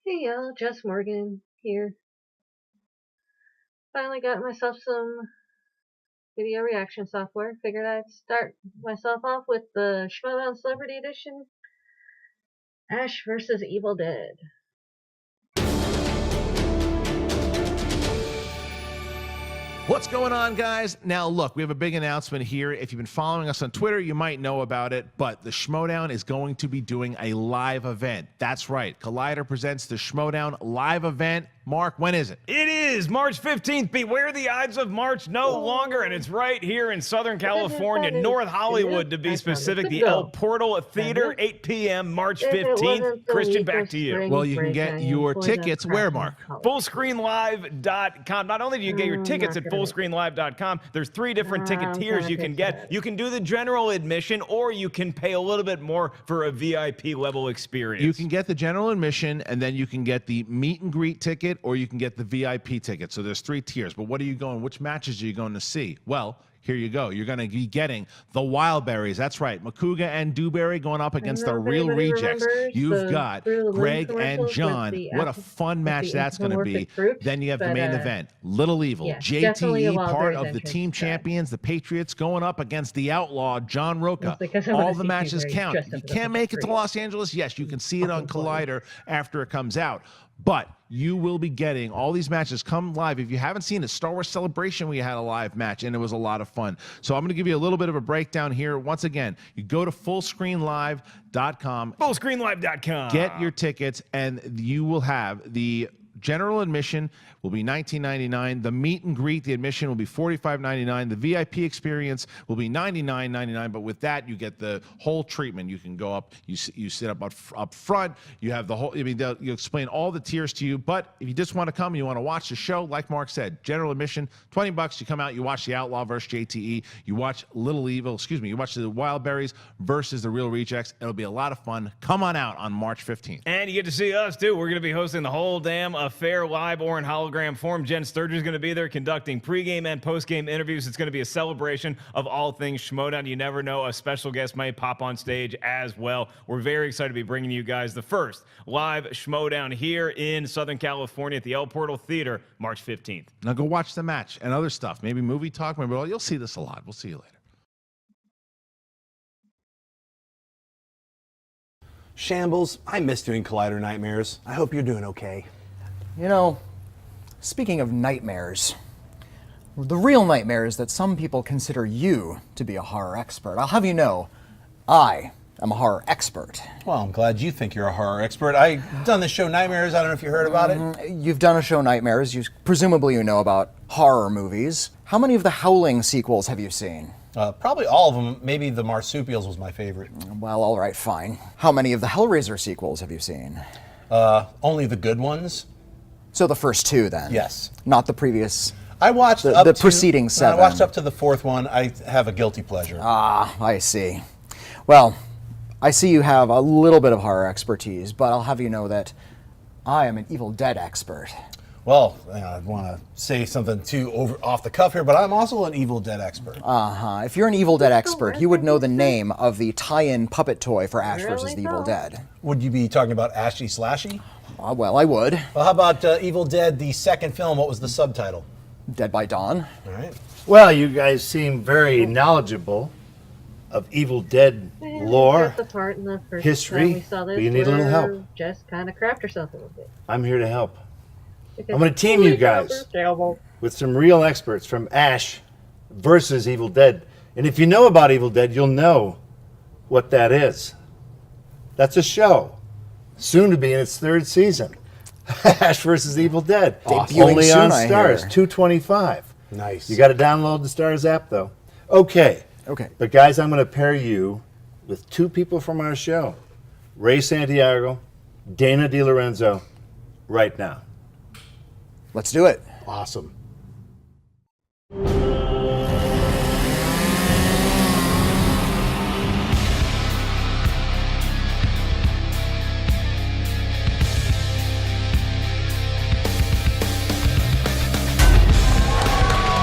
Hey y'all, Jess Morgan here. Finally got myself some video reaction software. Figured I'd start myself off with the Schmoedown Celebrity Edition, Ash vs. Evil Dead. What's going on, guys? Now, look, we have a big announcement here. If you've been following us on Twitter, you might know about it, but the Schmoedown is going to be doing a live event. That's right. Collider presents the Schmoedown live event. Mark, when is it? It is March 15th. Beware the Ides of March no longer, and it's right here in Southern California, North Hollywood to be specific. The El Portal Theater, 8 p.m., March 15th. Christian, back to you. Well, you can get your tickets where, Mark? Fullscreenlive.com. Not only do you get your tickets at fullscreenlive.com, there's 3 different ticket tiers you can get. You can do the general admission, or you can pay a little bit more for a VIP level experience. You can get the general admission, and then you can get the meet and greet ticket, or you can get the VIP ticket. So there's 3 tiers. But what are you going? Which matches are you going to see? Well, here you go. You're going to be getting the Wildberries. That's right. Makuga and Dewberry going up against the Real Rejects. You've got Greg and John. What a fun match that's going to be. Then you have the main event. Little Evil. Yeah, JTE, part of the team champions, the Patriots, going up against the Outlaw, John Roca. All the matches count. If you can't make it to Los Angeles, yes, you can see it on Collider after it comes out. But you will be getting all these matches come live. If you haven't seen it, Star Wars Celebration, we had a live match, and it was a lot of fun. So I'm going to give you a little bit of a breakdown here. Once again, you go to fullscreenlive.com. Fullscreenlive.com. Get your tickets, and you will have the general admission will be $19.99. The meet and greet, the admission will be $45.99. The VIP experience will be $99.99. But with that, you get the whole treatment. You can go up, you sit up front. You have the whole. I mean, you explain all the tiers to you. But if you just want to come and you want to watch the show, like Mark said, general admission, $20. You come out, you watch the Outlaw versus JTE. You watch Little Evil. Excuse me. You watch the Wildberries versus the Real Rejects. It'll be a lot of fun. Come on out on March 15th. And you get to see us too. We're going to be hosting the whole damn affair live or in hologram form. Jen Sturger's going to be there conducting pregame and postgame interviews. It's going to be a celebration of all things Schmoedown. You never know, a special guest might pop on stage as well. We're very excited to be bringing you guys the first live Schmoedown here in Southern California at the El Portal Theater, March 15th. Now go watch the match and other stuff. Maybe movie talk. Maybe you'll see this a lot. We'll see you later. Shambles, I miss doing Collider Nightmares. I hope you're doing okay. You know, speaking of nightmares, the real nightmare is that some people consider you to be a horror expert. I'll have you know, I am a horror expert. Well, I'm glad you think you're a horror expert. I've done the show Nightmares. I don't know if you heard about it. You've done a show Nightmares. Presumably you know about horror movies. How many of the Howling sequels have you seen? Probably all of them. Maybe the Marsupials was my favorite. Well, all right, fine. How many of the Hellraiser sequels have you seen? Only the good ones. So the first 2, then? Yes. Not the previous. I watched the preceding 7. I watched up to the 4th one. I have a guilty pleasure. Ah, I see. Well, I see you have a little bit of horror expertise, but I'll have you know that I am an Evil Dead expert. Well, I want to say something too off the cuff here, but I'm also an Evil Dead expert. If you're an Evil Dead expert, you would know the name of the tie-in puppet toy for Ash vs. the Evil Dead. Would you be talking about Ashy Slashy? Well, I would. Well, how about Evil Dead, the second film? What was the subtitle? Dead by Dawn. All right. Well, you guys seem very knowledgeable of Evil Dead lore, history, but you need a little help. Just kind of craft yourself a little bit. I'm here to help. I'm going to team you guys with some real experts from Ash versus Evil Dead. And if you know about Evil Dead, you'll know what that is. That's a show, soon to be in its 3rd season. Ash versus Evil Dead. Awesome. Only on Stars, $2.25. Nice. You got to download the Stars app, though. Okay. But guys, I'm going to pair you with 2 people from our show. Ray Santiago, Dana DiLorenzo, right now. Let's do it. Awesome.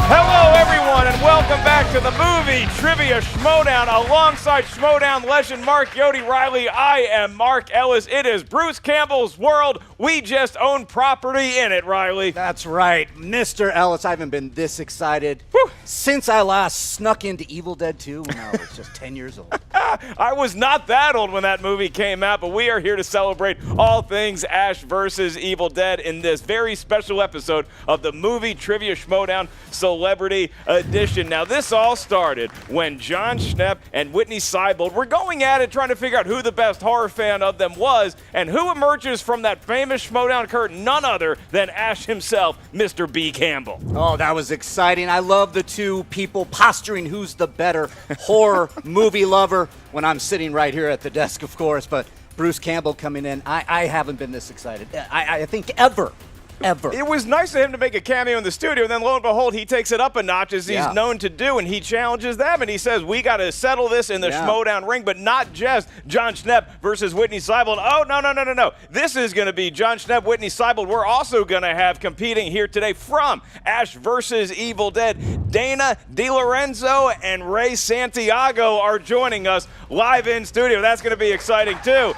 Hello, everyone, and welcome back to to the movie Trivia Schmoedown alongside Schmoedown legend Mark Yodi Riley. I am Mark Ellis. It is Bruce Campbell's world. We just own property in it, Riley. That's right. Mr. Ellis, I haven't been this excited since I last snuck into Evil Dead 2 when I was just 10 years old. I was not that old when that movie came out, but we are here to celebrate all things Ash versus Evil Dead in this very special episode of the movie Trivia Schmoedown Celebrity Edition. Now, this all started when John Schnepp and Whitney Seibold were going at it trying to figure out who the best horror fan of them was, and who emerges from that famous Schmoedown curtain, none other than Ash himself, Mr. B. Campbell. Oh, that was exciting. I love the two people posturing who's the better horror movie lover when I'm sitting right here at the desk, of course, but Bruce Campbell coming in, I haven't been this excited. I think ever. It was nice of him to make a cameo in the studio, and then lo and behold, he takes it up a notch as he's known to do, and he challenges them, and he says, we got to settle this in the Schmoedown ring, but not just John Schnepp versus Whitney Seibold. Oh, no. This is going to be John Schnepp, Whitney Seibold. We're also going to have competing here today from Ash versus Evil Dead. Dana DiLorenzo and Ray Santiago are joining us live in studio. That's going to be exciting, too.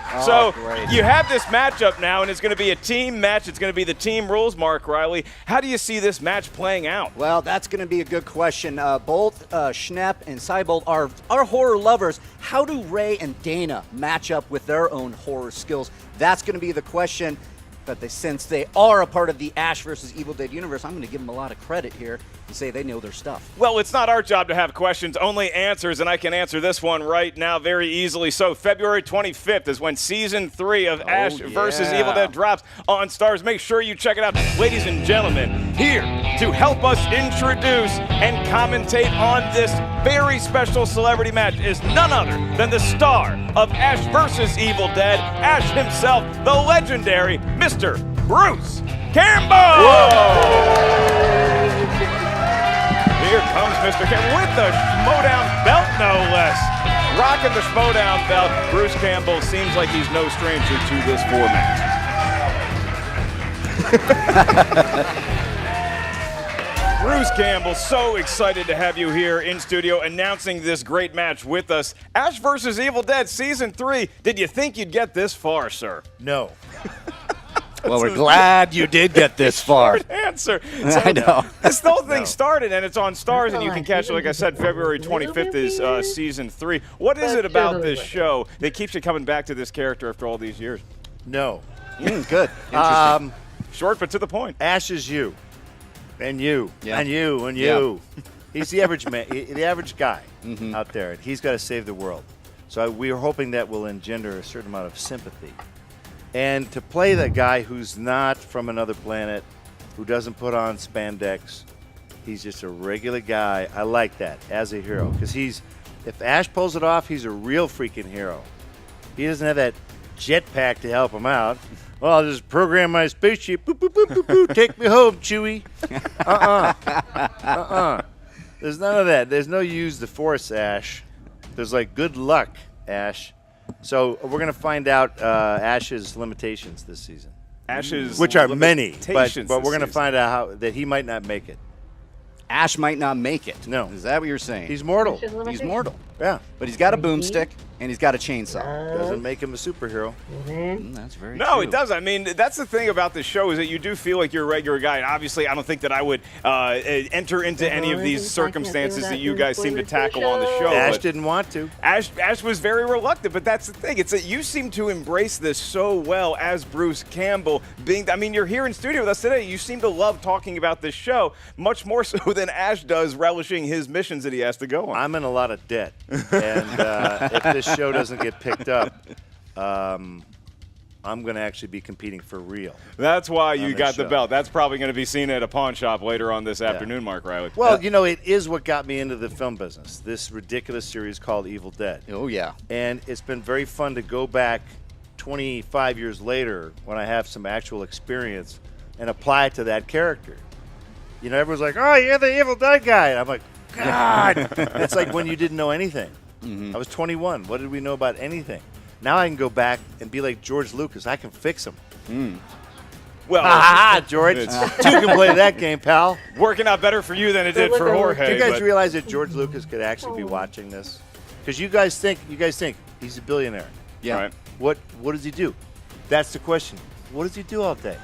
Great. You have this matchup now, and it's going to be a team match. It's going to be the team rules, Mark Riley. How do you see this match playing out? Well, that's going to be a good question. Both Schnepp and Seibold are horror lovers. How do Ray and Dana match up with their own horror skills? That's going to be the question. But since they are a part of the Ash versus Evil Dead universe, I'm going to give them a lot of credit here and say they know their stuff. Well, it's not our job to have questions, only answers, and I can answer this one right now very easily. So February 25th is when Season 3 of Ash versus Evil Dead drops on Starz. Make sure you check it out. Ladies and gentlemen, here to help us introduce and commentate on this very special celebrity match is none other than the star of Ash versus Evil Dead, Ash himself, the legendary Mr. Bruce Campbell! Here comes Mr. Campbell with the Schmoedown belt, no less. Rocking the Schmoedown belt. Bruce Campbell seems like he's no stranger to this format. Bruce Campbell, so excited to have you here in studio announcing this great match with us. Ash versus Evil Dead Season 3. Did you think you'd get this far, sir? No. Well, we're glad you did get this far. Short answer. So I know. This whole thing started, and it's on Starz, and you can catch it, like I said, February 25th is Season 3. What is it about this show that keeps you coming back to this character after all these years? No. Good. Interesting. Short, but to the point. Ash is you. And you. Yeah. And you. And you. He's the average man, the average guy out there. And he's got to save the world. So we are hoping that will engender a certain amount of sympathy. And to play the guy who's not from another planet, who doesn't put on spandex, he's just a regular guy. I like that as a hero. Because if Ash pulls it off, he's a real freaking hero. He doesn't have that jetpack to help him out. Well, I'll just program my spaceship. Boop, boop, boop, boop, boop. Take me home, Chewie. There's none of that. There's no use the Force, Ash. There's like good luck, Ash. So we're going to find out Ash's limitations this season. Ash's which are many, but we're going to season. find out that he might not make it. Ash might not make it. No. Is that what you're saying? He's mortal. He's mortal. Yeah. But he's got a boomstick and he's got a chainsaw. Doesn't make him a superhero. That's very No, true. it does. I mean, that's the thing about this show is that you do feel like you're a regular guy. And obviously, I don't think that I would enter into any of these circumstances that you guys seem to tackle on the show. Ash but didn't want to. Ash was very reluctant, but that's the thing. It's that you seem to embrace this so well as Bruce Campbell. You're here in studio with us today. You seem to love talking about this show much more so than Ash does relishing his missions that he has to go on. I'm in a lot of debt. And if this show doesn't get picked up, I'm going to actually be competing for real. That's why you this got the show. belt. That's probably going to be seen at a pawn shop later on this afternoon, Mark Riley. Well, it is what got me into the film business, this ridiculous series called Evil Dead. Oh, yeah. And it's been very fun to go back 25 years later when I have some actual experience and apply it to that character. Everyone's like, oh, you're the Evil Dead guy. And I'm like, God. It's like when you didn't know anything. I was 21. What did we know about anything? Now I can go back and be like George Lucas. I can fix him. Well, George. Two can play that game, pal. working out better for you than it did for Jorge. Do you guys but- realize that George Lucas could actually be watching this? Because you guys think he's a billionaire. Yeah. Right. What does he do? That's the question. What does he do all day?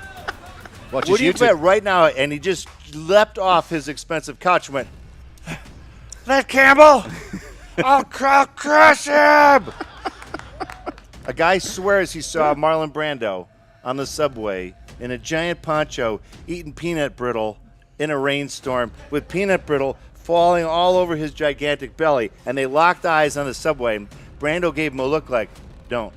Watch What his do you YouTube. bet right now? And he just leapt off his expensive couch and went, "That Campbell, I'll crush him." A guy swears he saw Marlon Brando on the subway in a giant poncho eating peanut brittle in a rainstorm with peanut brittle falling all over his gigantic belly. And they locked eyes on the subway. And Brando gave him a look like, don't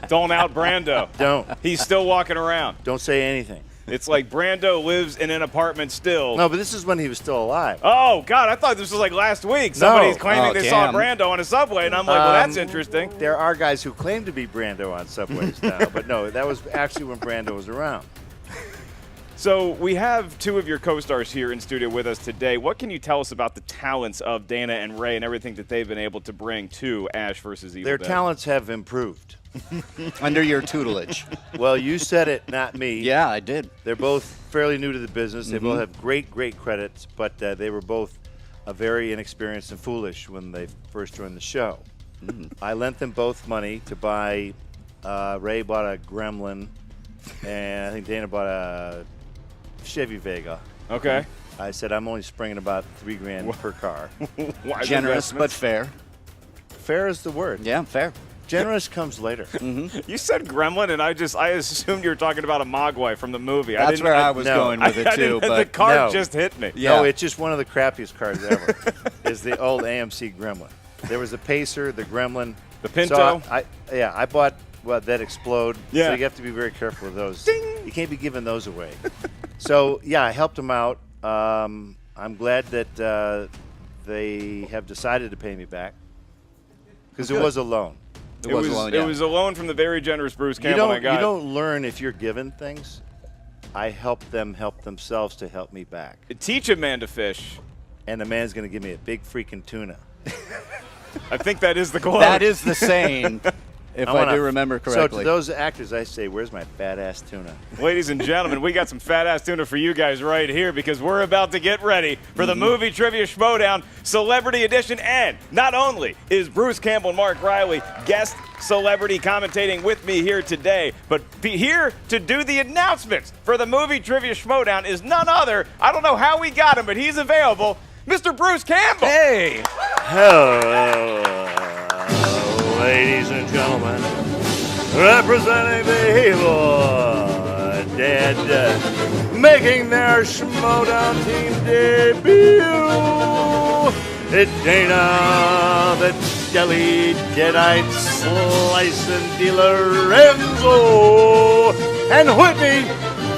out Brando. Don't. He's still walking around. Don't say anything. It's like Brando lives in an apartment still. No, but this is when he was still alive. Oh, God, I thought this was like last week. Somebody's claiming Oh, they saw damn. Brando on a subway, and I'm like, well, that's interesting. There are guys who claim to be Brando on subways now, but no, that was actually when Brando was around. So we have two of your co-stars here in studio with us today. What can you tell us about the talents of Dana and Ray and everything that they've been able to bring to Ash versus Evil Their Dead? talents have improved. Under your tutelage. Well, you said it, not me. Yeah, I did. They're both fairly new to the business. They both have great credits, but they were both very inexperienced and foolish when they first joined the show. I lent them both money to buy. Ray bought a Gremlin, and I think Dana bought a Chevy Vega. Okay. I said I'm only springing about $3,000 per car. Wise Generous, but investments. fair. Fair is the word. Yeah, fair. Generous comes later. You said Gremlin, and I assumed you were talking about a Mogwai from the movie. That's where I was no. going with it, too. The But card no. just hit me. Yeah. No, it's just one of the crappiest cars ever. Is the old AMC Gremlin. There was the Pacer, the Gremlin, The Pinto. So I bought that Explode. Yeah. So you have to be very careful with those. Ding! You can't be giving those away. So yeah, I helped them out. I'm glad that they have decided to pay me back because it was a loan. it was alone, yeah. It was a loan from the very generous Bruce You Campbell. don't learn if you're given things. I help them help themselves to help me back. Teach a man to fish. And the man's going to give me a big freaking tuna. I think that is the quote. That is the saying, if I do remember So correctly. to those actors, I say, where's my fat ass tuna? Ladies and gentlemen, we got some fat-ass tuna for you guys right here because we're about to get ready for the movie trivia Schmoedown Celebrity Edition. And not only is Bruce Campbell and Mark Riley guest celebrity commentating with me here today, but here to do the announcements for the movie trivia Schmoedown is none other. I don't know how we got him, but he's available. Mr. Bruce Campbell. Hey! Hello, ladies and gentlemen. Representing the Evil Dead, making their Schmoedown team debut, it's Dana, the Deli Deadite Slice and DiLorenzo, and Whitney,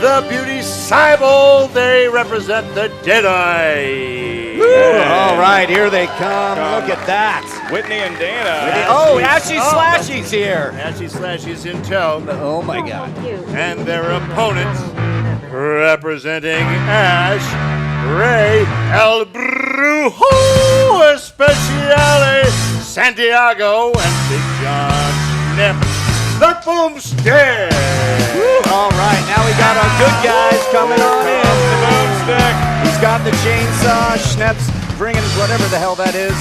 the Beauty Cyborg. They represent the Deadite. All right, here they come. Look at that. Whitney and Dana. Oh, Ashy Slashy's here. Ashy Slashy's in tow. Oh, my God. And their opponents, representing Ash, Ray, El Brujo Especiale, Santiago, and Big John Schnepp, the Boomstick. All right, now we got our good guys coming on in. The boomstick. He's got the chainsaw. Schnepp's bringing whatever the hell that is.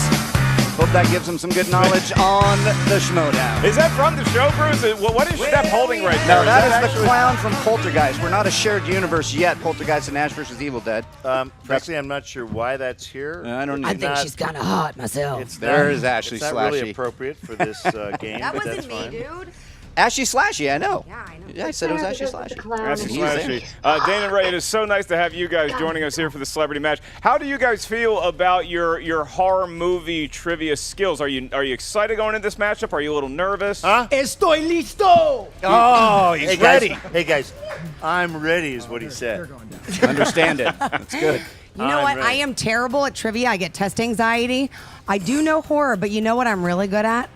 Hope that gives him some good knowledge on the Schmoedown. Is that from the show, Bruce? What is Shep holding right there? No, that is the actually- clown from Poltergeist. We're not a shared universe yet, Poltergeist and Ash versus Evil Dead. Frankly, I'm not sure why that's here. I don't know. I think she's kind of hot myself. It's There's not, Ashley It's not really Slashy. appropriate for this game, That but that's wasn't me, fine. dude. Ashy Slashy, I know. Yeah, I know. Yeah, I said it was Ashy Slashy. Ashley He's there. Slashy. Dana and Ray, it is so nice to have you guys joining us here for the celebrity match. How do you guys feel about your horror movie trivia skills? Are you excited going into this matchup? Are you a little nervous? Huh? Estoy listo. Oh, he's Hey guys, ready. hey guys, I'm ready is what he said. Understand it. That's good. You know I'm what? ready. I am terrible at trivia. I get test anxiety. I do know horror, but you know what I'm really good at?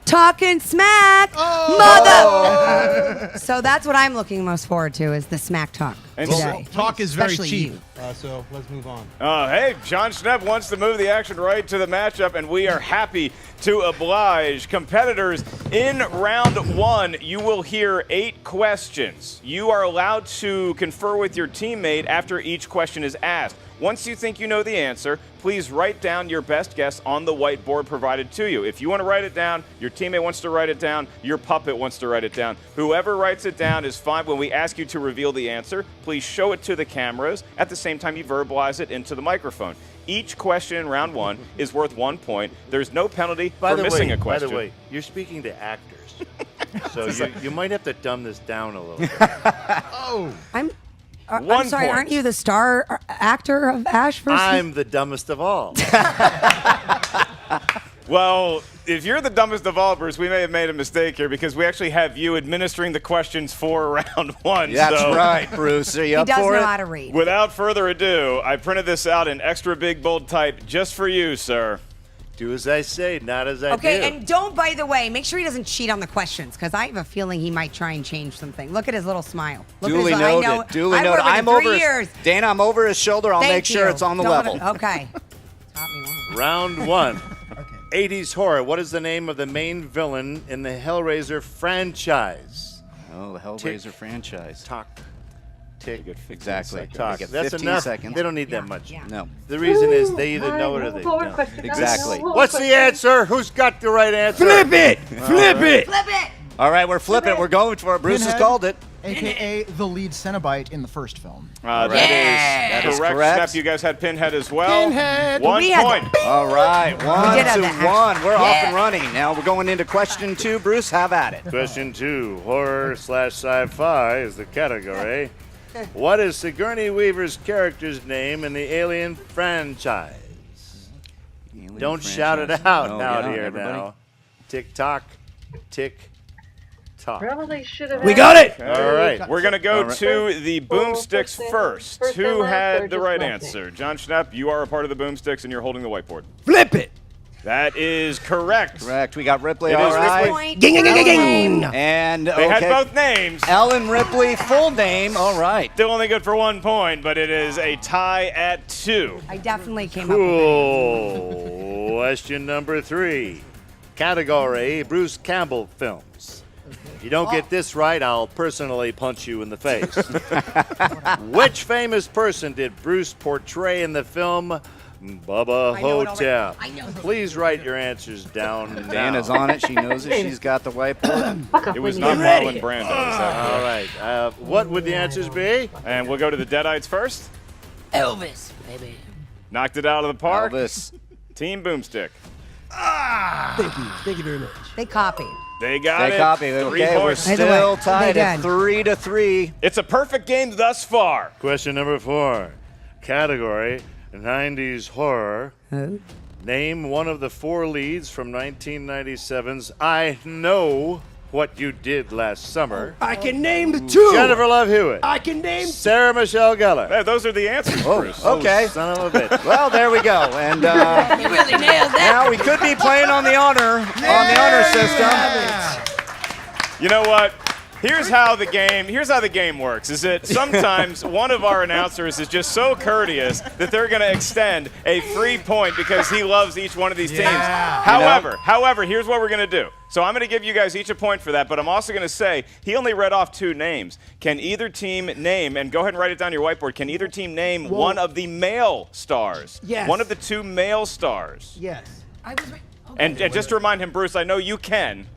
Talking smack, mother. So that's what I'm looking most forward to is the smack talk. today. Talk is very Especially cheap. you. So let's move on. Hey, John Schnepp wants to move the action right to the matchup, and we are happy to oblige. Competitors, in round 1, you will hear 8 questions. You are allowed to confer with your teammate after each question is asked. Once you think you know the answer, please write down your best guess on the whiteboard provided to you. If you want to write it down, your teammate wants to write it down, your puppet wants to write it down. Whoever writes it down is fine. When we ask you to reveal the answer, please show it to the cameras. At the same time, you verbalize it into the microphone. Each question in round 1 is worth 1 point. There's no penalty for missing a question. By the way, you're speaking to actors. So you might have to dumb this down a little bit. Oh. I'm 1 sorry, point. aren't you the star actor of Ash versus? I'm the dumbest of all. Well, if you're the dumbest of all, Bruce, we may have made a mistake here because we actually have you administering the questions for round 1. That's so right, Bruce. Are you He up does for know it? how to read. Without further ado, I printed this out in extra big bold type just for you, sir. Do as I say, not as I do. Okay, and don't, by the way, make sure he doesn't cheat on the questions because I have a feeling he might try and change something. Look at his little smile. Look Duly at his, noted. I know, Duly I've noted. worked with him I'm 3 over years. Dana, I'm over his shoulder. I'll Thank make sure you. it's on the Don't- level. Okay. Taught me well. Round 1. 80s horror. What is the name of the main villain in the Hellraiser franchise? Oh, the Hellraiser franchise. Talk. Tick. Exactly. Talk. They get That's 15 enough. seconds. They don't need that much. Yeah. No. The reason is they either know it or they don't. Exactly. What's the answer? Who's got the right answer? Flip it! Flip it! Flip it! All right, we're flipping it. We're going for it. Bruce has Pinhead. called it. AKA the lead Cenobite in the first film. That That is is correct. correct. Snap, you guys had Pinhead as well. Pinhead. 1 We had point. All right, 1 did have to the 1. We're off Yeah. and running. Now we're going into question 2. Bruce, have at it. Question 2. Horror/sci-fi is the category. What is Sigourney Weaver's character's name in the Alien franchise? Alien Don't franchise. shout it out No, out yeah, here everybody. now. Tick tock, tick tock. Probably should have. We got it! All right. We're going to go All right. to the boomsticks First first. and Who last, or had the just right last answer? John Schnepp, you are a part of the boomsticks and you're holding the whiteboard. Flip it! That is correct. Correct. We got Ripley. It All is right. Ripley. Point. Ging, ging, ging, ging. And They okay. had both names. Ellen Ripley, full name. All right. Still only good for 1 point, but it is a tie at 2. I definitely came up with it. Cool. Question number 3. Category Bruce Campbell films. If you don't get this right, I'll personally punch you in the face. Which famous person did Bruce portray in the film Bubba I know it Hotel? already. I know. Please write your answers down now. Dana's on it. She knows it. She's got the whiteboard. It was not Marlon Brando. Is that All right. What would the answers be? And we'll go to the Deadites first. Elvis, baby. Knocked it out of the park. Elvis. Team Boomstick. Thank you. Thank you very much. They copied. They got They it. copy. 3 Okay, we're points. Either way, still they tied at did. 3 to 3. It's a perfect game thus far. Question number 4. Category 90s horror. Name one of the 4 leads from 1997's I Know What You Did Last Summer. I can name the 2. Jennifer Love Hewitt. I can name. Sarah Michelle Gellar. Hey, those are the answers, Bruce. Okay. Son of a bitch. Well, there we go. And You really nailed that. now we could be playing on the honor system. You know what? Here's how the game works. Is that sometimes one of our announcers is just so courteous that they're going to extend a free point because he loves each one of these teams. However, here's what we're going to do. So I'm going to give you guys each a point for that, but I'm also going to say he only read off 2 names. Can either team name, and go ahead and write it down on your whiteboard, can either team name one of the male stars? Yes. One of the 2 male stars. Yes. I was right. And just to remind him, Bruce, I know you can.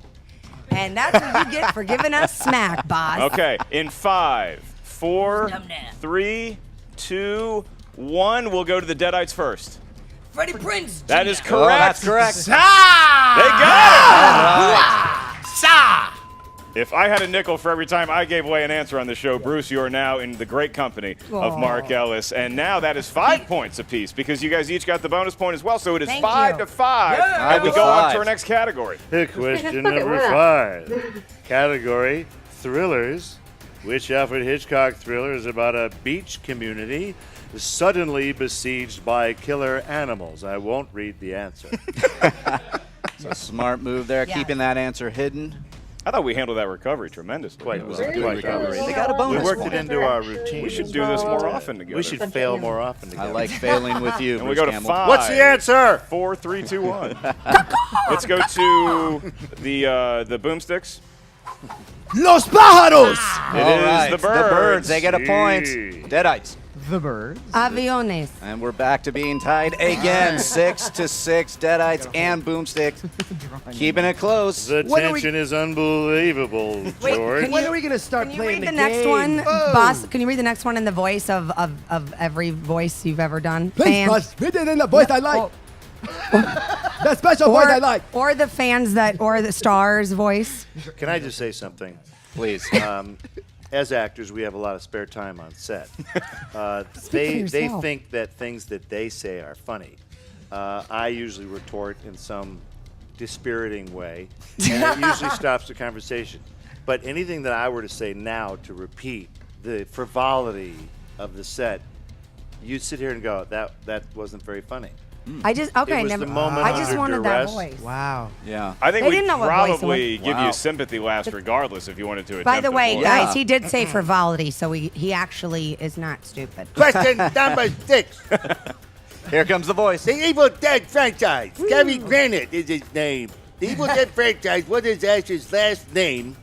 And that's what you get for giving us smack, boss. Okay, in 5, 4, 3, 2, 1, we'll go to the Deadites first. Freddie Prinze. That is Jr. correct. Oh, that's correct. They got it. Sa! If I had a nickel for every time I gave away an answer on the show, Bruce, you are now in the great company of Mark Ellis. And now that is 5 points apiece because you guys each got the bonus point as well. So it is Thank 5 you. to 5. Yeah. And we 5 go to on 5. to our next category. Question Fuck it, number why 5. Category thrillers. Which Alfred Hitchcock thriller is about a beach community suddenly besieged by killer animals? I won't read the answer. It's a smart move there, Yeah. keeping that answer hidden. I thought we handled that recovery tremendously. Quite well. Very Quite recovery. well. They got a We bonus worked one. it into our routine. We should do this more often together. We should fail more often I together. like failing with you. And we Bruce go to Campbell. 5. What's the answer? 4, 3, 2, 1. Let's go to the boomsticks. Los pájaros! It All is right, the birds. They get a point. Sí. Deadites. The birds. Aviones. And we're back to being tied again, 6-6. Deadites and boomsticks, keeping it close. The When are we- tension is unbelievable, Wait, George. can When are we gonna start Can you playing read the the next game? one, Oh. boss? Can you read the next one in the voice of every voice you've ever done? Please, Fan. boss. Read it in the voice I like. The special voice I like. Or the fans or the stars voice. Can I just say something? Please. As actors, we have a lot of spare time on set. They yourself. think that things that they say are funny. I usually retort in some dispiriting way, and it usually stops the conversation. But anything that I were to say now to repeat the frivolity of the set, you'd sit here and go, that wasn't very funny. I just It was the moment I just under wanted duress. that voice. Wow. Yeah. I think They we didn't know what voice it probably was. give Wow. you sympathy last regardless if you wanted to attempt By the way, voice. Yeah. guys, he did say frivolity, so he actually is not stupid. Question number 6. Here comes the voice. The Evil Dead franchise. Gary Granite is his name. The Evil Dead franchise, what is Ash's last name?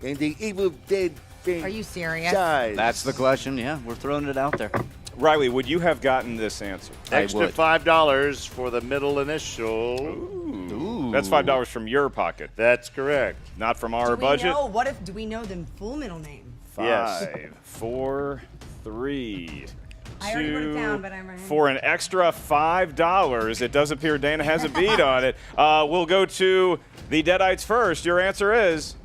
And the Evil Dead franchise. Are you serious? That's the question. Yeah, we're throwing it out there. Riley, would you have gotten this answer? Extra would. $5 for the middle initial. Ooh. That's $5 from your pocket, That's correct. not from Do our we budget. know? What if do we know the full middle name? 5, Yes. 4, 3, I already wrote it 2. down, but I'm For an extra $5, it does appear Dana has a beat on it. We'll go to the Deadites first. Your answer is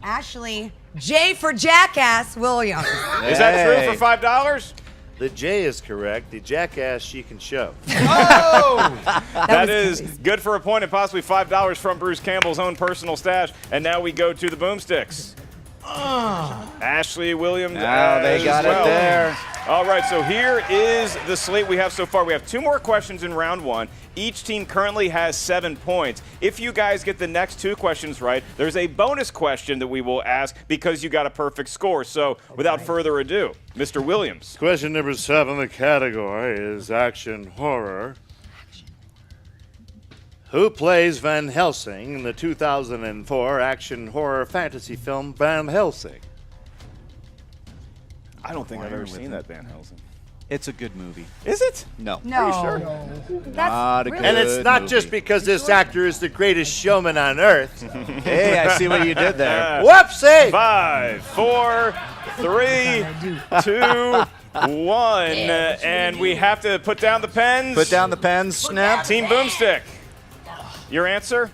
Ashley J for Jackass Williams. is that true Hey. for $5? The J is correct. The jackass she can show. That is good for a point and possibly $5 from Bruce Campbell's own personal stash. And now we go to the boomsticks. Ashley Williams. Now they as got well. it there. All right, so here is the slate we have so far. We have 2 more questions in round 1. Each team currently has 7 points. If you guys get the next 2 questions right, there's a bonus question that we will ask because you got a perfect score. So without further ado, Mr. Williams. Question number 7, the category is action horror. Who plays Van Helsing in the 2004 action horror fantasy film Van Helsing? I don't think I've ever seen that Van Helsing. It's a good movie. Is it? No. No. Are you sure? That's Not a really- And it's not Good just movie. because this actor is the greatest showman on earth. Hey, I see what you did there. Whoopsie! 5, 4, 3, 2, 1. And we have to put down the pens. Put down the pens, Snap. Team Boomstick. Your answer?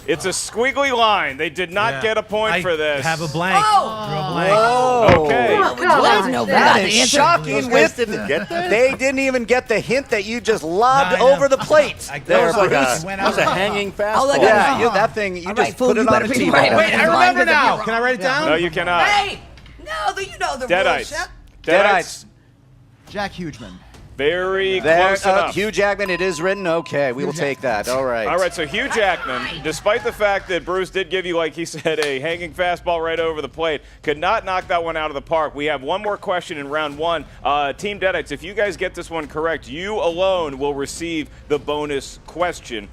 It's a squiggly line. They did not get a point for this. Have a blank. Oh. Okay. Let's know That that. is shocking. Those guys didn't get that? They didn't even get the hint that you just lobbed I know. over the plate. That There, was like Bruce. that was a hanging fastball. look at Yeah, that. that thing, you All just right, fool, put you it on a better be tee right. ball. Wait, I remember now. Can I write it down? No, you cannot. Hey, no, you know the rules. Deadites. Shep. Deadites. Jack Hugeman. Very There, close enough. Hugh Jackman, it is written. Okay, we will take that. All right. All right, so Hugh Jackman, despite the fact that Bruce did give you, like he said, a hanging fastball right over the plate, could not knock that one out of the park. We have one more question in round 1. Team Deadites, if you guys get this one correct, you alone will receive the bonus question.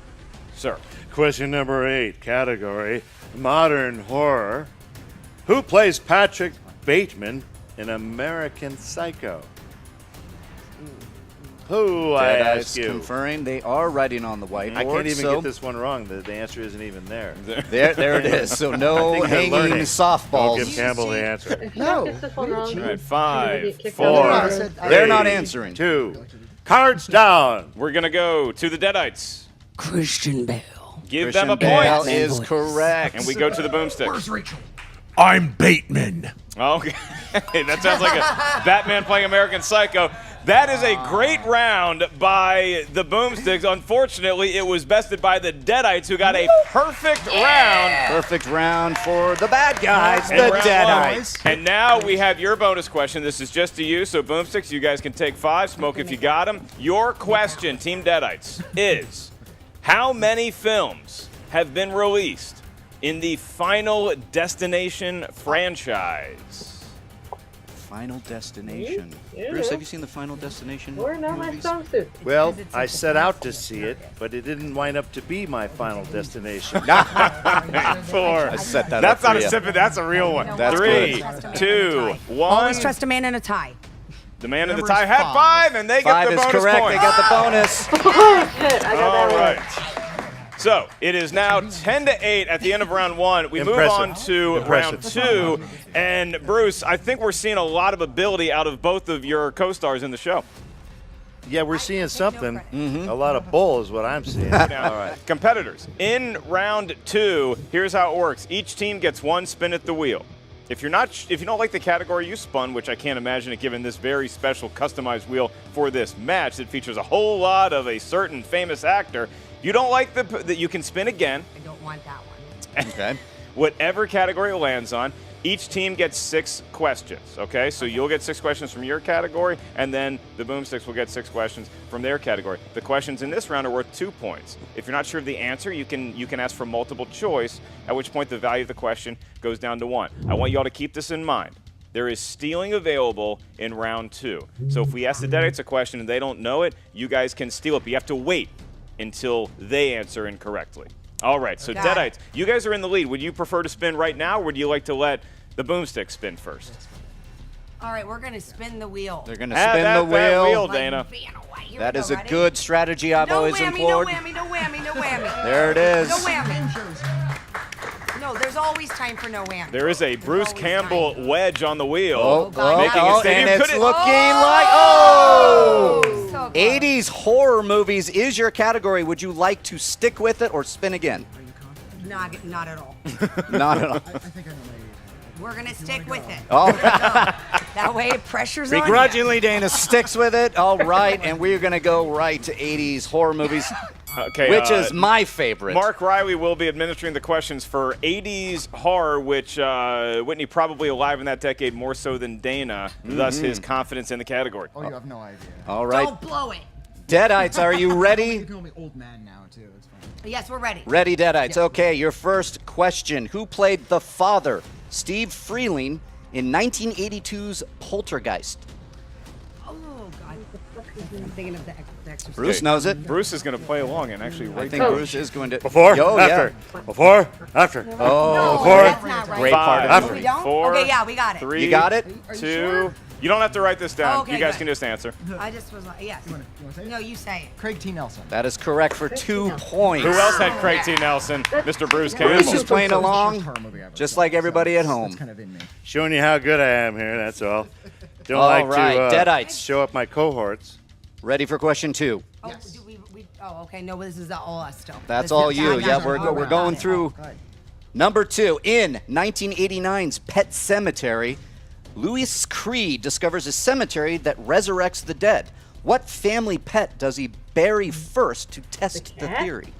Sir. Question number 8, category modern horror. Who plays Patrick Bateman in American Psycho? Who, I ask you? Conferring, they are writing on the whiteboard. I can't even so get this one wrong. The answer isn't even there. There it is. So no think they're hanging learning. softballs. Don't give Campbell the answer. If you don't get this one wrong, All right, you're gonna get 5, kicked 4. out of the room. They're not 3, answering. 2. Cards down. We're going to go to the Deadites. Christian Bale. Give Christian them a Bale point. is correct. And we go to the boomsticks. Rachel? I'm Bateman. Okay. That sounds like a Batman playing American Psycho. That is a great round by the Boomsticks. Unfortunately, it was bested by the Deadites, who got a perfect round. Perfect round for the bad guys, in the round Deadites. 1. And now we have your bonus question. This is just to you, so Boomsticks, you guys can take 5. Smoke if you got them. Your question, Team Deadites, is how many films have been released in the Final Destination franchise? Final Destination. Yeah. Bruce, have you seen the Final Destination We're not my movies? strong suit. Well, I set out to see it, but it didn't wind up to be my final destination. 4. I set that That's up not for a you. sip, that's a real one. That's 3, good. 2, 1. Always trust a man in a tie. The man in the Number tie had 5, and they get 5 the is bonus correct. point. They got the bonus. Oh, shit. I got All that right. right. So it is now 10-8 at the end of round 1. We move Impressive. on to round Impressive. 2. And Bruce, I think we're seeing a lot of ability out of both of your co-stars in the show. Yeah, we're seeing something. A lot of bull is what I'm seeing. Now, competitors, in round 2, here's how it works. Each team gets 1 spin at the wheel. If you don't like the category you spun, which I can't imagine it given this very special customized wheel for this match that features a whole lot of a certain famous actor, you don't like that you can spin again. I don't want that one. Okay. Whatever category it lands on, each team gets 6 questions, okay? So you'll get 6 questions from your category, and then the Boomsticks will get 6 questions from their category. The questions in this round are worth 2 points. If you're not sure of the answer, you can ask for multiple choice, at which point the value of the question goes down to 1. I want you all to keep this in mind. There is stealing available in round 2. So if we ask the Deadites a question and they don't know it, you guys can steal it, but you have to wait until they answer incorrectly. All right, so Got it. Deadites, you guys are in the lead. Would you prefer to spin right now, or would you like to let the Boomstick spin first? All right, we're going to spin the wheel. They're going to Have spin that the wheel. Dana. Here That we is go, a ready? good strategy I've No always whammy, employed. no whammy, no whammy, no whammy. There it is. No whammy. No, there's always time for no whammy. There is a Bruce always Campbell time. wedge on the wheel. God. Making a statement. and it's Could it- looking like, oh! So close. 80s horror movies is your category. Would you like to stick with it or spin again? Not at all. Not at all. We're going to stick with it. Oh. That way, pressure's on you. Begrudgingly, Dana sticks with it. All right, and we're going to go right to 80s horror movies, Okay, which is my favorite. Mark Riley will be administering the questions for 80s horror, which Whitney probably alive in that decade more so than Dana, thus his confidence in the category. Oh, you have no idea. All right. Don't blow it. Deadites, are you ready? You can call me old man now, too. It's fine. Yes, we're ready. Ready, Deadites. Okay, your first question. Who played the father, Steve Freeling, in 1982's Poltergeist? Oh, God. I'm thinking of the Exorcist. Bruce knows it. Bruce is going to play along and actually I write think down. Bruce is going to. Before, Yo, after. yeah. Before, after. Oh, No, Before. that's not right. Great part of Five, the We movie. don't? 4, Okay, yeah, we got it. 3, You got it? Are you 2. sure? You don't have to write this down. Okay, you guys good. can just answer. I just was like, yes. You wanna say it? No, you say it. Craig T. Nelson. That is correct for 2 points. Who else had Craig T. Nelson? Mr. Bruce Campbell. Bruce is playing First along, horror movie I ever just saw, like everybody so at home. That's kind of in me. Showing you how good I am here, that's all. Don't All like right, to Deadites. show up my cohorts. Ready for question 2. Oh, Yes. oh, okay. No, this is all us still. That's This all is- you. I Yeah, got we're it. we're Got going it. through. Good. Number 2, in 1989's Pet Sematary, Louis Creed discovers a cemetery that resurrects the dead. What family pet does he bury first to test the cat? theory?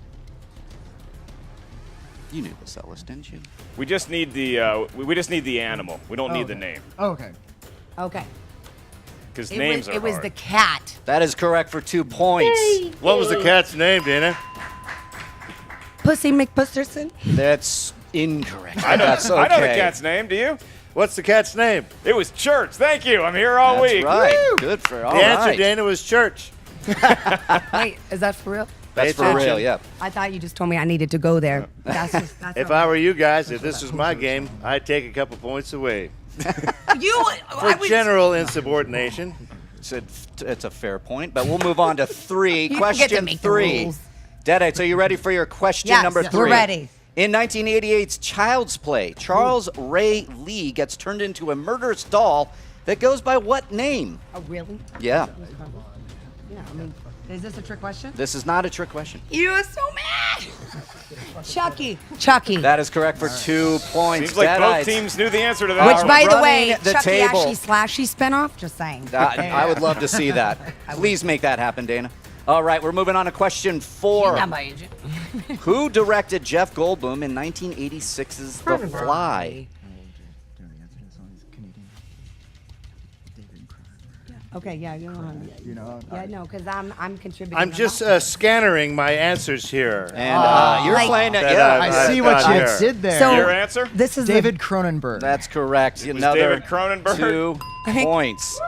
You knew this, Ellis, didn't you? We just need the we just need the animal. We don't need the name Oh, okay. Okay. because It names was, are it was hard. the cat. That is correct for 2 points. What was the cat's name, Dana? Pussy McPusterson. That's incorrect. I know, That's okay. I know the cat's name. Do you? What's the cat's name? It was Church. Thank you. I'm here all That's week. right. Woo! Good for all The answer, right. Dana, was church. Wait, is that for real? That's Pay for real, attention. yeah. I thought you just told me I needed to go there. That's If I were you guys, if this was my game, I'd take a couple points away. you, For general insubordination. It's a fair point, but we'll move on to 3. You get to Question make the 3. rules. Deadites, are you ready for your question Yes, number 3? we're ready. In 1988's Child's Play, Charles Ray Lee gets turned into a murderous doll that goes by what name? Oh, really? Yeah, Yeah, I mean, is this a trick question? this is not a trick question. You are so mad. Chucky. Chucky. That is correct for 2 points. Seems like both Deadites. teams knew the answer to that. Which, by the way, running the Chucky table. Ashy Slashy spinoff. Just saying. I would love to see that. Please make that happen, Dana. All right, we're moving on to question 4. Not my agent. Who directed Jeff Goldblum in 1986's The Fly? Okay, yeah, you know. You know. Yeah, no, because I'm contributing. I'm just scannering my answers here. And you're playing it. Yeah, I see what you did there. So Your answer? this is David Cronenberg. that's correct. It was Another David Cronenberg. 2 points.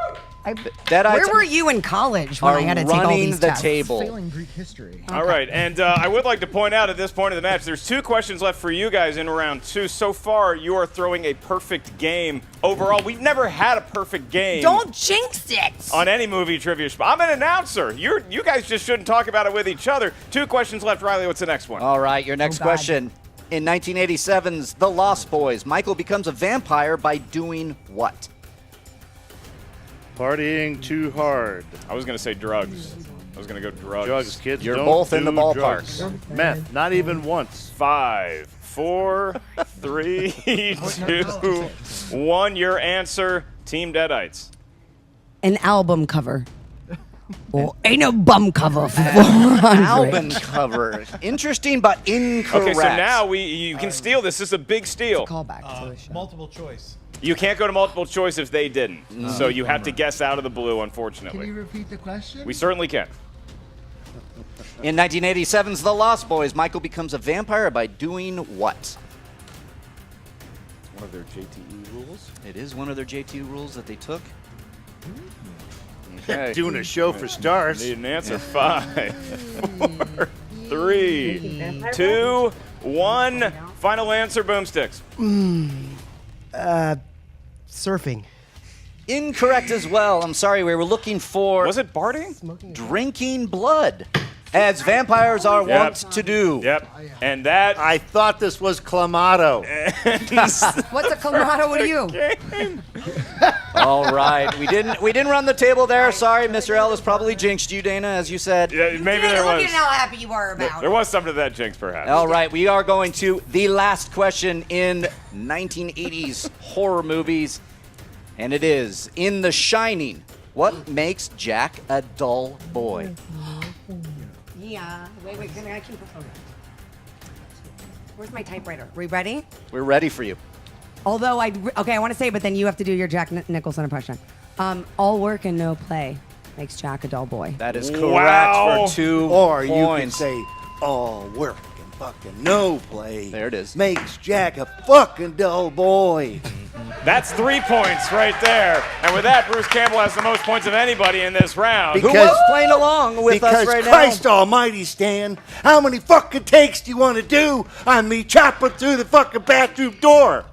Where were you in college when I had to take all running these the tests? table. Failing Greek history. All right, and I would like to point out at this point of the match, there's 2 questions left for you guys in round 2. So far, you are throwing a perfect game. Overall, we've never had a perfect game. Don't jinx it. On any movie trivia. I'm an announcer. You guys just shouldn't talk about it with each other. 2 questions left. Riley, what's the next one? All right, your next question. In 1987's The Lost Boys, Michael becomes a vampire by doing what? Partying too hard. I was going to say drugs. I was going to go drugs. Drugs, kids. You're don't both in do the ballpark. drugs. Meth, not even once. 5, 4, 3, 2, 1. Your answer, Team Deadites. An album cover. Well, ain't no bum cover for 400. Album cover. Interesting, but incorrect. Okay, so now you can steal this. This is a big steal. Callback to the show. Multiple choice. You can't go to multiple choice if they didn't. So you have to guess out of the blue, unfortunately. Can you repeat the question? We certainly can. In 1987's The Lost Boys, Michael becomes a vampire by doing what? One of their JTE rules. It is one of their JT rules that they took. Okay. Doing a show for stars. Need an answer. 5, 4, 3, 2, 1. Final answer, Boomsticks. Surfing. Incorrect as well. I'm sorry, we were looking for Was it barding? drinking blood, as vampires are Yep. wont to do. Yep. And that. I thought this was Clamato. What's a Clamato with you? All right, we didn't run the table there. Sorry, Mr. Ellis probably jinxed you, Dana, as you said. Yeah, maybe there Look was. at how happy you are about There it. was something to that jinx, perhaps. All right, we are going to the last question in 1980s horror movies, and it is, in The Shining, what makes Jack a dull boy? Yeah. Wait. Can I keep Where's my typewriter? We ready? We're ready for you. Although I want to say, but then you have to do your Jack Nicholson impression. All work and no play makes Jack a dull boy. That is correct Wow. for 2 Or you could points. say, all work and fucking no play. There it is. Makes Jack a fucking dull boy. That's 3 points right there. And with that, Bruce Campbell has the most points of anybody in this round. Who was playing along with us right Christ now? almighty, Stan, how many fucking takes do you want to do on me chopping through the fucking bathroom door?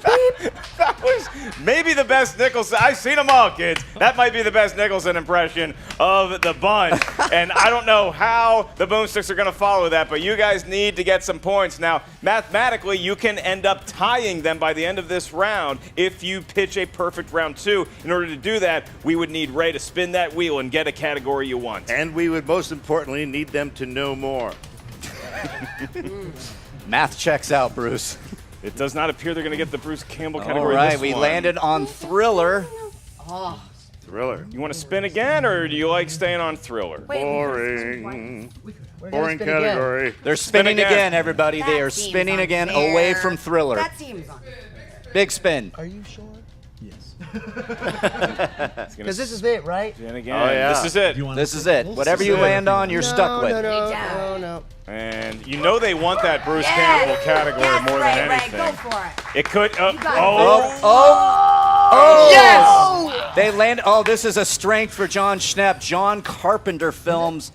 That was maybe the best Nicholson. I've seen them all, kids. That might be the best Nicholson impression of the bunch. And I don't know how the Boomsticks are going to follow that, but you guys need to get some points. Now, mathematically, you can end up tying them by the end of this round if you pitch a perfect round 2. In order to do that, we would need Ray to spin that wheel and get a category you want. And we would most importantly need them to know more. Math checks out, Bruce. It does not appear they're going to get the Bruce Campbell All category. right, this we one. landed on Thriller. Thriller. You want to spin again, or do you like staying on Thriller? Boring. Boring category. They're spinning again. again, everybody. They That are seems spinning again unfair. away from Thriller. That seems unfair. Big spin. Are you sure? Yes. Because this is it, right? And again, Oh, yeah. this is it. This is it. Whatever you land on, you're stuck with. No. And you know they want that Bruce Campbell category Yes, more Ray, than Ray, anything. go for it. It could. got it. Yes! They land. Oh, this is a strength for John Schnepp. John Carpenter films.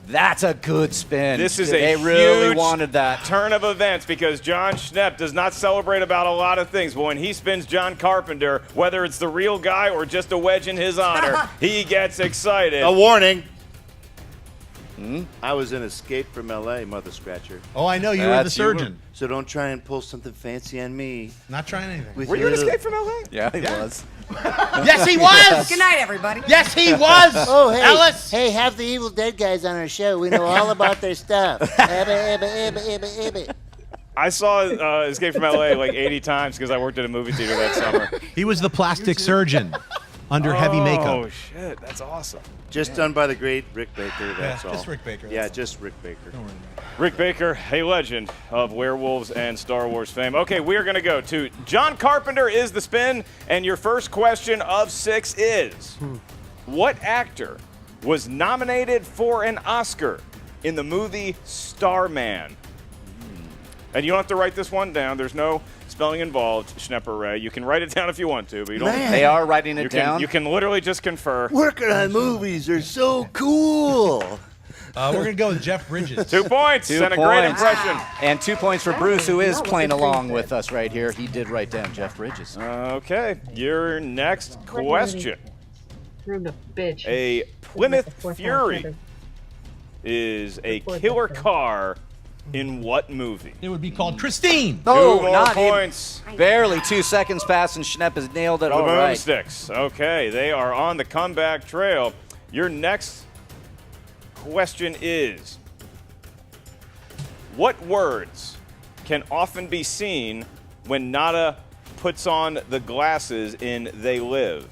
That's a good spin. This is They a really huge wanted that. turn of events because John Schnepp does not celebrate about a lot of things, but when he spins John Carpenter, whether it's the real guy or just a wedge in his honor, he gets excited. A warning. I was in Escape from L.A., Mother Scratcher. Oh, I know. You were the That's you. surgeon. So don't try and pull something fancy on me. Not trying anything. With Were you your in little- Escape from L.A.? Yeah, he was. Yes, he was. Good night, everybody. Yes, he was. Oh, hey. Ellis. Hey, have the Evil Dead guys on our show. We know all about their stuff. I saw Escape from L.A. like 80 times because I worked at a movie theater that summer. He was the plastic surgeon. under heavy makeup. Oh, shit. That's awesome. Just done by the great Rick Baker, that's all. Just Rick Baker. Yeah, just Rick Baker. Don't worry about it. Rick Baker, a legend of werewolves and Star Wars fame. Okay, we are going to go to John Carpenter is the spin, and your first question of 6 is, what actor was nominated for an Oscar in the movie Starman? And you don't have to write this one down. There's no spelling involved, Schnepper Ray. You can write it down if you want to, but you don't. They are writing it down. You can literally just confer. Working on movies are so cool. We're going to go with Jeff Bridges. 2 points 2 and a points. great impression. And 2 points for Bruce, who is playing along with us right here. He did write down Jeff Bridges. Okay, your next question. Through the bitch. A Plymouth Fury is a killer car in what movie? It would be called Christine. Oh, 2 more not points. Barely 2 seconds past, and Schnepp has nailed it. The All right. Boomsticks. Okay, they are on the comeback trail. Your next question is, what words can often be seen when Nada puts on the glasses in They Live?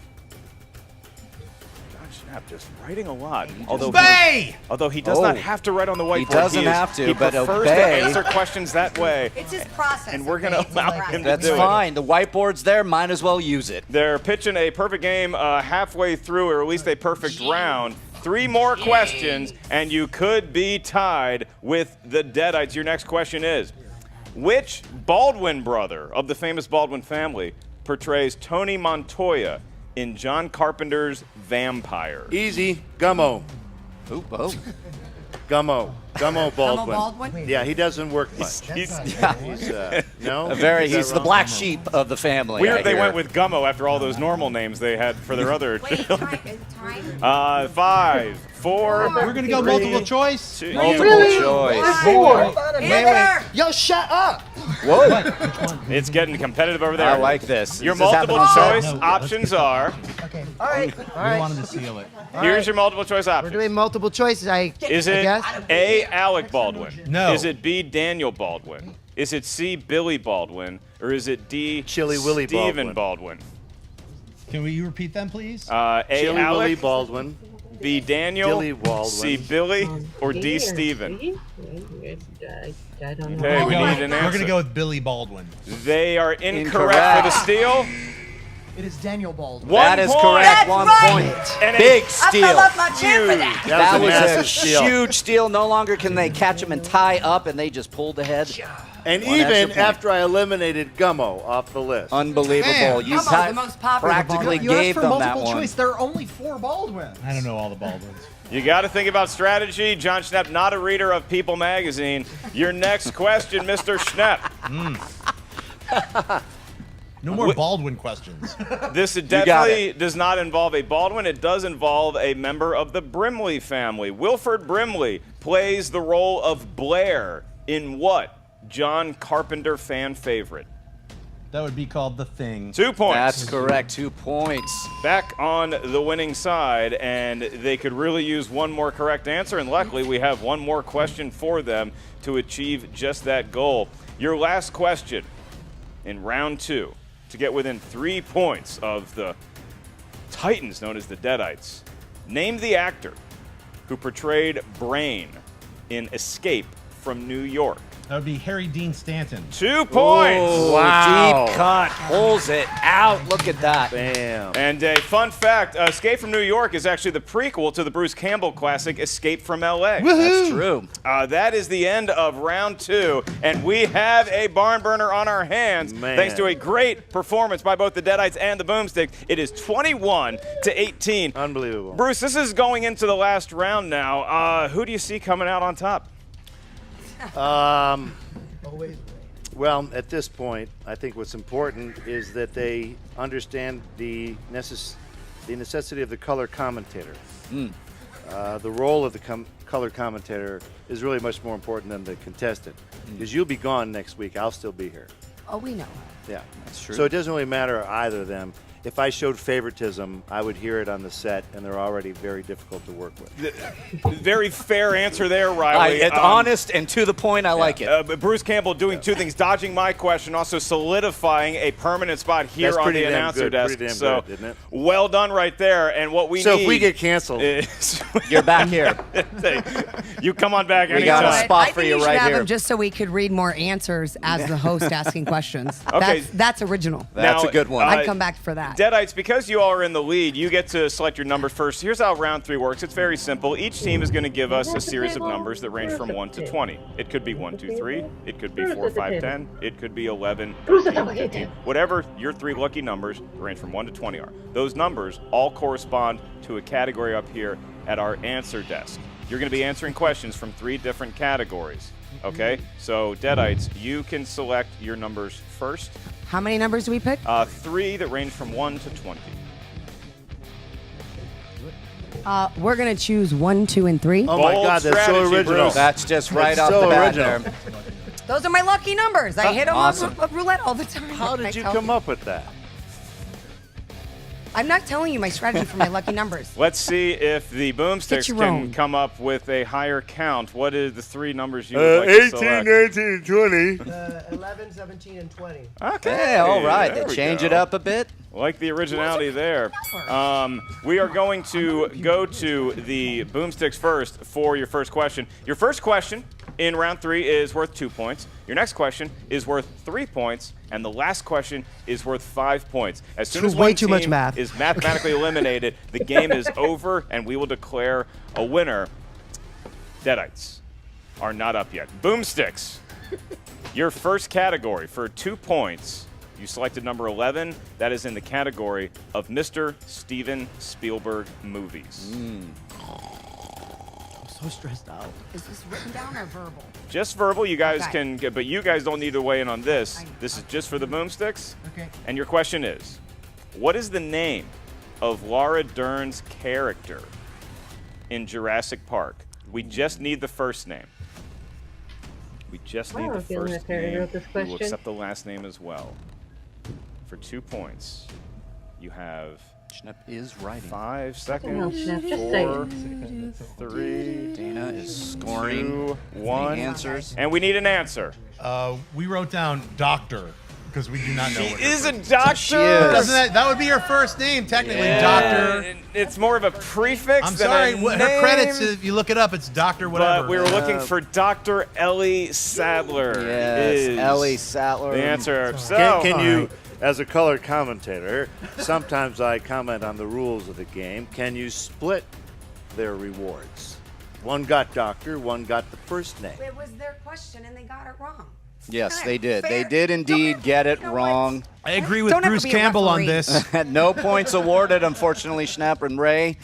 John Schnepp just writing a lot. Although he does not have to write on the whiteboard. He doesn't have to, he but prefers obey. to answer questions that way. It's his process. And we're going to allow him to That's do it. fine. The whiteboard's there. Might as well use it. They're pitching a perfect game halfway through, or at least a perfect round. 3 more questions, and you could be tied with the Deadites. Your next question is, which Baldwin brother of the famous Baldwin family portrays Tony Montoya in John Carpenter's Vampire? Easy. Gummo. Ooh, oh. Gummo. Gummo Baldwin. Baldwin? Yeah, he doesn't work much. He's No? He's the black sheep of the family. weird I they hear. went with Gummo after all those normal names they had for their other Wait, children. time? 5, 4, We're going to go multiple choice. 2. Multiple choice. 4. Answer! Yo, shut up. Whoa. It's getting competitive over there. I like this. Your Is this multiple happening? choice options are, Okay. All right. All We right. wanted to seal it. here's your multiple choice We're options. doing multiple choices. Is I it guess. A, Alec Baldwin? No. Is it B, Daniel Baldwin? Is it C, Billy Baldwin? Or is it D, Chili Willy Stephen Baldwin? Baldwin? Can you repeat them, please? A, Chili Willy Alec, Baldwin. B, Daniel, Dilly Baldwin. C, Billy, or D, D Stephen? C? I don't know. Okay, we need an We're going answer. to go with Billy Baldwin. They are incorrect for Incorrect. the steal. It is Daniel Baldwin. 1 That is point. correct. That's 1 right. point. And a Big I steal. fell off my chair for that. That was a massive a steal. huge steal. No longer can they catch him and tie up, and they just pulled ahead. And One extra even point. after I eliminated Gummo off the list. Unbelievable. Man, You Gummo's the most popular practically You asked gave for them that multiple one. choice. There are only 4 Baldwins. I don't know all the Baldwins. You got to think about strategy. John Schnepp, not a reader of People magazine. Your next question, Mr. Schnepp. No more Baldwin questions. This got definitely does not involve a Baldwin. It does involve a member of the Brimley family. Wilford Brimley plays the role of Blair in what John Carpenter fan favorite? That would be called The Thing. 2 points. That's correct. 2 points. Back on the winning side, and they could really use one more correct answer, and luckily we have one more question for them to achieve just that goal. Your last question in round 2 to get within 3 points of the Titans known as the Deadites. Name the actor who portrayed Brain in Escape from New York. That would be Harry Dean Stanton. 2 points. Oh, Wow. Deep cut. Pulls it out. Look at that. Bam. And a fun fact, Escape from New York is actually the prequel to the Bruce Campbell classic Escape from L.A. That's true. That is the end of round 2, and we have a barn burner on our hands Man. thanks to a great performance by both the Deadites and the Boomsticks. It is 21-18. Unbelievable. Bruce, this is going into the last round now. Who do you see coming out on top? Well, at this point, I think what's important is that they understand the necessity of the color commentator. The role of the color commentator is really much more important than the contestant. Because you'll be gone next week. I'll still be here. Oh, we know. Yeah. That's true. So it doesn't really matter either of them. if I showed favoritism, I would hear it on the set, and they're already very difficult to work with. Very fair answer there, Riley. It's honest and to the point. I like it. But Bruce Campbell doing two things, dodging my question, also solidifying a permanent spot here That's on pretty the damn announcer good, desk. pretty damn So good, isn't it? well done right there. And what we So need if we get canceled, is You're back here. you come on back We got anytime. a spot I for think you should right have here. him just so we could read more answers as the host asking questions. Okay. That's original. That's Now, a good one. I'd come back for that. Deadites, because you all are in the lead, you get to select your number first. Here's how round 3 works. It's very simple. Each team is going to give us a series of numbers that range from 1 to 20. It could be 1, 2, 3. It could be 4, 5, 10. It could be 11, 13, 15. Whatever your 3 lucky numbers range from 1 to 20 are. Those numbers all correspond to a category up here at our answer desk. You're going to be answering questions from 3 different categories. Okay? So, Deadites, you can select your numbers first. How many numbers do we pick? 3 that range from 1 to 20. We're going to choose 1, 2, and 3. oh my Bold God, that's so strategy, original. Bruce. That's just right That's off so the bat original. there. Those are my lucky numbers. I hit them awesome. on roulette all the time. How Can I did you tell come up with that? I'm not telling you my strategy for my lucky numbers. Let's see if the boomsticks your can own. come up with a higher count. What is the 3 numbers you would like to 18, select? 19, and 20. 11, 17, and 20. Okay, Hey, all right. there They we change go. it up a bit. Like the originality there. We are going to go to the boomsticks first for your first question. Your first question in round 3 is worth 2 points. Your next question is worth 3 points, and the last question is worth 5 points. As soon as Way one too much team math. is mathematically eliminated, the game is over, and we will declare a winner. Deadites are not up yet. Boomsticks, your first category for 2 points. You selected number 11. That is in the category of Mr. Steven Spielberg movies. So stressed out. Is this written down or verbal? Just verbal, you guys Okay. can get, but you guys don't need to weigh in on this. This is just for the boomsticks. Okay. And your question is, what is the name of Laura Dern's character in Jurassic Park? We just need the first name. We just I need the don't feel first necessary name. with this We will question. accept the last name as well. For 2 points, you have Schnepp is writing. 5 seconds. No, Schnepp, just say it. 4, 3, Dana is scoring 2, 1. answers. And we need an answer. We wrote down doctor because we do not know. She what her is a first- doctor. She is. Doesn't that would be her first name technically, doctor? It's more of a prefix I'm than sorry, a her name, credits. If you look it up, it's doctor whatever. But we were looking for Dr. Ellie Sadler. Yes, is Ellie Sattler. the answer. So, Can you, as a color commentator, sometimes I comment on the rules of the game. Can you split their rewards? One got doctor, one got the first name. It was their question and they got it wrong. Yes, they Fair. did. They did indeed get it You know wrong. I agree with Don't have to Bruce be a Campbell on referee. this. No points awarded, unfortunately, Schnapp and Ray.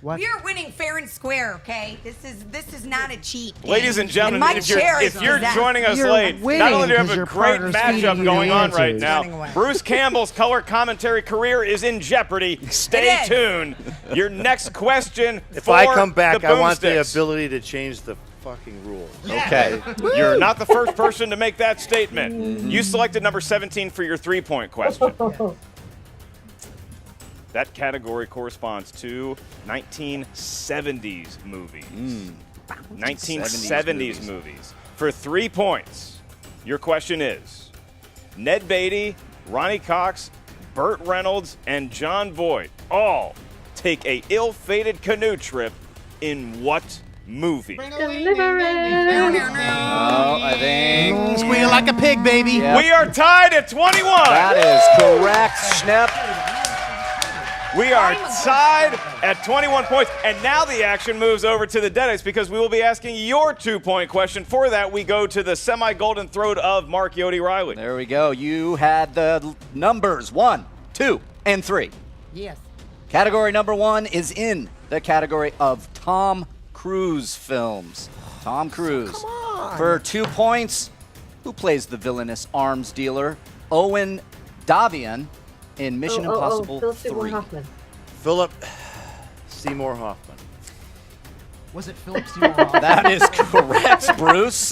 What? We are winning fair and square, okay? This is not a cheat. game. ladies and gentlemen, my if you're, chair is if you're possessed. joining us You're late, not winning only do you have 'cause a your great partner's feeding matchup you going the on right answers. now, Running away. Bruce Campbell's color commentary career is in jeopardy. Stay It is. tuned. Your next question If for I come back, the I want the Boomsticks. ability to change the fucking rules. Okay. You're not the first person to make that statement. You selected number 17 for your 3-point question. That category corresponds to 1970s movies. 1970s movies. For 3 points, your question is, Ned Beatty, Ronnie Cox, Burt Reynolds, and John Voight all take a ill-fated canoe trip in what movie? Oh, I think Squealing like a pig, baby. Yeah. We are tied at 21. that is correct, Schnepp. We are tied at 21 points, and now the action moves over to the Deadites because we will be asking your 2-point question. For that, we go to the semi-golden throat of Mark Yodi Riley. There we go. You had the numbers 1, 2, and 3. Yes. Category number 1 is in the category of Tom Cruise films. Tom Cruise. Come on. For 2 points, who plays the villainous arms dealer? Owen Davian in Mission Impossible Philip Seymour 3. Hoffman. Philip Seymour Hoffman. Was it Philip Seymour Hoffman? That is correct, Bruce.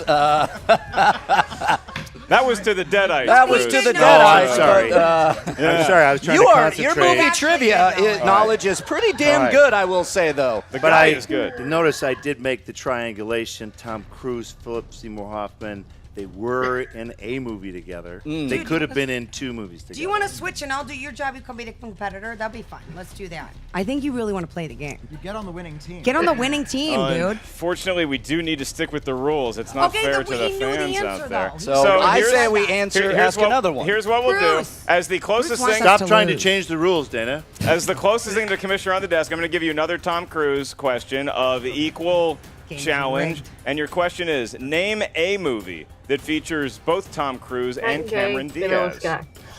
That was to the Deadites. That was Bruce. to the Oh, I'm Deadites. sorry. but, I'm sorry. I was trying to Your concentrate. movie trivia knowledge is pretty damn All right. good, I will say, though. The But guy I is good. Notice I did make the triangulation. Tom Cruise, Philip Seymour Hoffman. They were in a movie together. They could have been in 2 movies together. Do you want to switch and I'll do your job? You can be the competitor. That'd be fun. Let's do that. I think you really want to play the game. You get on the winning team. Get on the winning team, dude. Fortunately, we do need to stick with the rules. It's not Okay, fair then to we the knew the fans answer, out there. though. So I here's- say we ask another one. Here's what we'll do. Bruce. As the closest wants thing, us Stop to trying to lose. change the rules, Dana. as the closest thing to Commissioner on the desk, I'm going to give you another Tom Cruise question of equal Game's challenge. rigged. And your question is, name a movie that features both Tom Cruise and Cameron Diaz.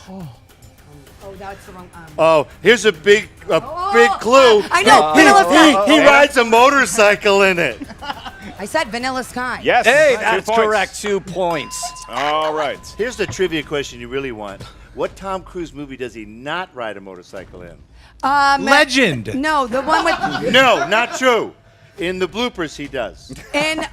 Oh, that's the wrong. Oh, here's a big clue. I know. Vanilla Sky. He rides a motorcycle in it. I said Vanilla Sky. Yes. Hey, 2 that's points. correct. 2 points. All right. Here's the trivia question you really want. What Tom Cruise movie does he not ride a motorcycle in? Legend. No, the one with. No, not true. In the bloopers, he does. In the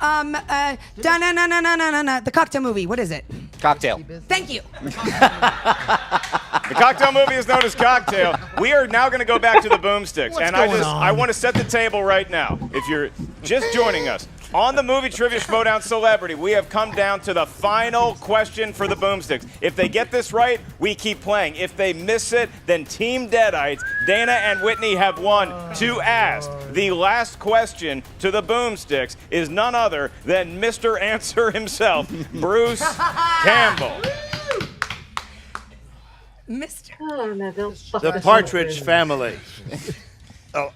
cocktail movie. What is it? Cocktail. Thank you. The cocktail movie is known as Cocktail. We are now going to go back to the boomsticks. And I want to set the table right now. If you're just joining us, on the Movie Trivia Schmoedown Celebrity, we have come down to the final question for the boomsticks. If they get this right, we keep playing. If they miss it, then Team Deadites, Dana and Whitney, have won to ask. The last question to the boomsticks is none other than Mr. Answer himself, Bruce Campbell. Mr. Oh, Neville. The Partridge Family. Oh,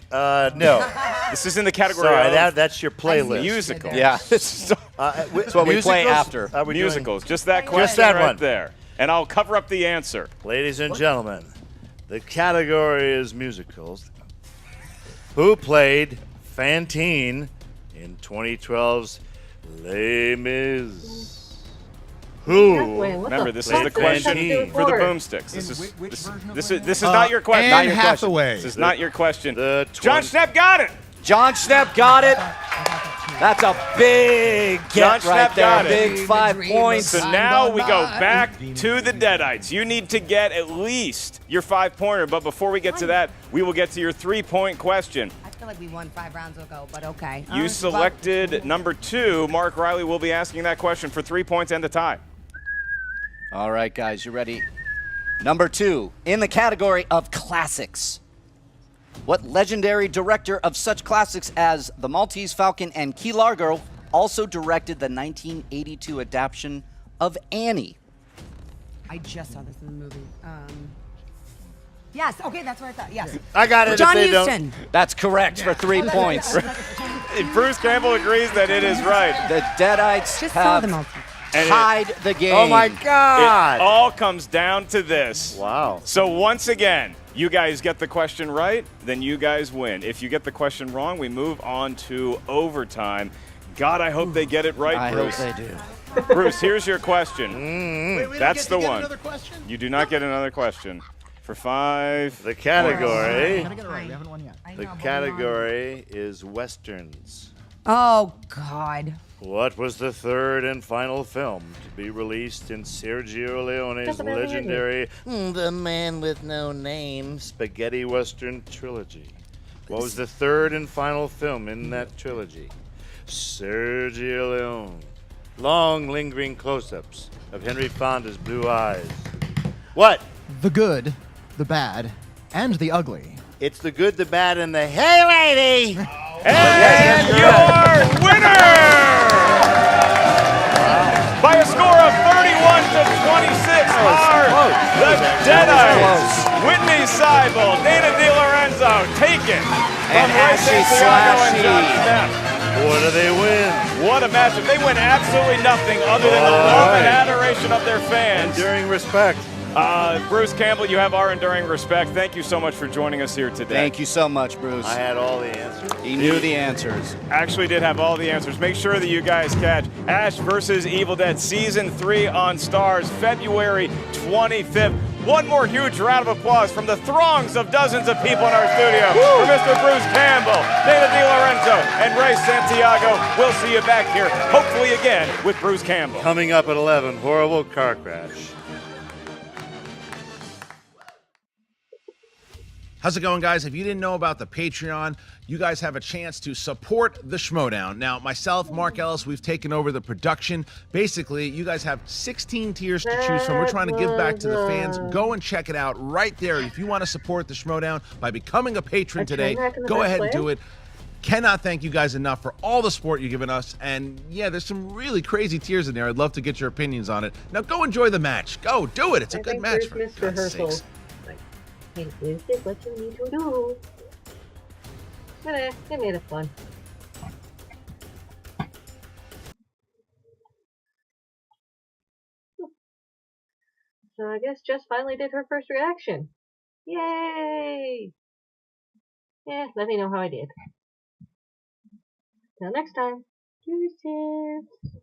no. This is in the category Sorry, of that's your playlist. musical. Yeah. That's what we play after. Are we Musicals. Just that question Just that right one. there. And I'll cover up the answer. Ladies and gentlemen, the category is musicals. Who played Fantine in 2012's Les Mis? Who? Remember, this is played the question Fantine? for the boomsticks. This is which version of this Les is this is not your question. Anne Not your question. Hathaway. This is not your question. The John Schnepp got it. John Schnepp got it. That's a big John get right Schnepp there. got it. Big 5 points. So now we go back to the Deadites. You need to get at least your 5-pointer, but before we get to that, we will get to your 3-point question. I feel like we won 5 rounds ago, but okay. You selected number 2. Mark Riley will be asking that question for 3 points and a tie. All right, guys, you ready? Number 2, in the category of classics. What legendary director of such classics as The Maltese Falcon and Key Largo also directed the 1982 adaptation of Annie? I just saw this in the movie. Yes. Okay, that's what I thought. Yes. I got it. John if they Huston. That's correct for 3 points. Bruce Campbell agrees that it is right. The Deadites Just saw the have Maltese. And tied the game. Oh my It God! all comes down to this. Wow. So once again, you guys get the question right, then you guys win. If you get the question wrong, we move on to overtime. God, I hope they get it right, I Bruce. hope they do. Bruce, here's your question. Wait, That's the get one. Another question? You do not get another question. For 5. The category. Gotta get it right. We haven't won yet. The category is westerns. Oh God. What was the third and final film to be released in Sergio Leone's That's about legendary The Man with No Name spaghetti western trilogy? What was the third and final film in that trilogy? Sergio Leone. Long, lingering close-ups of Henry Fonda's blue eyes. What? The good, the bad, and the ugly. It's the good, the bad, and the hey, lady! And your winner! By a score of 31 to 26 are the Deadites. Whitney Seibel, Dana DiLorenzo, taken And from Ray Ashley Santiago and John Slashy. Schnepp. What do they win? What a matchup. They win absolutely nothing other than the love and adoration of their fans. Enduring respect. Bruce Campbell, you have our enduring respect. Thank you so much for joining us here today. Thank you so much, Bruce. I had all the answers. He knew the answers. Actually did have all the answers. Make sure that you guys catch Ash vs. Evil Dead Season 3 on Stars, February 25th. One more huge round of applause from the throngs of dozens of people in our studio for Mr. Bruce Campbell, Dana DiLorenzo, and Ray Santiago. We'll see you back here, hopefully again, with Bruce Campbell. Coming up at 11, horrible car crash. How's it going, guys? If you didn't know about the Patreon, you guys have a chance to support the Schmoedown. Now, myself, Mark Ellis, we've taken over the production. Basically, you guys have 16 tiers to choose from. We're trying to give back to the fans. Go and check it out right there. If you want to support the Schmoedown by becoming a patron today, go ahead and do it. Cannot thank you guys enough for all the support you've given us. And yeah, there's some really crazy tiers in there. I'd love to get your opinions on it. Now, go enjoy the match. Go, do it. It's a good match. For God's sakes. Hey, this is what you need to do. But they made it fun. So I guess Jess finally did her first reaction. Yay! Yeah, let me know how I did. Till next time. Deuces.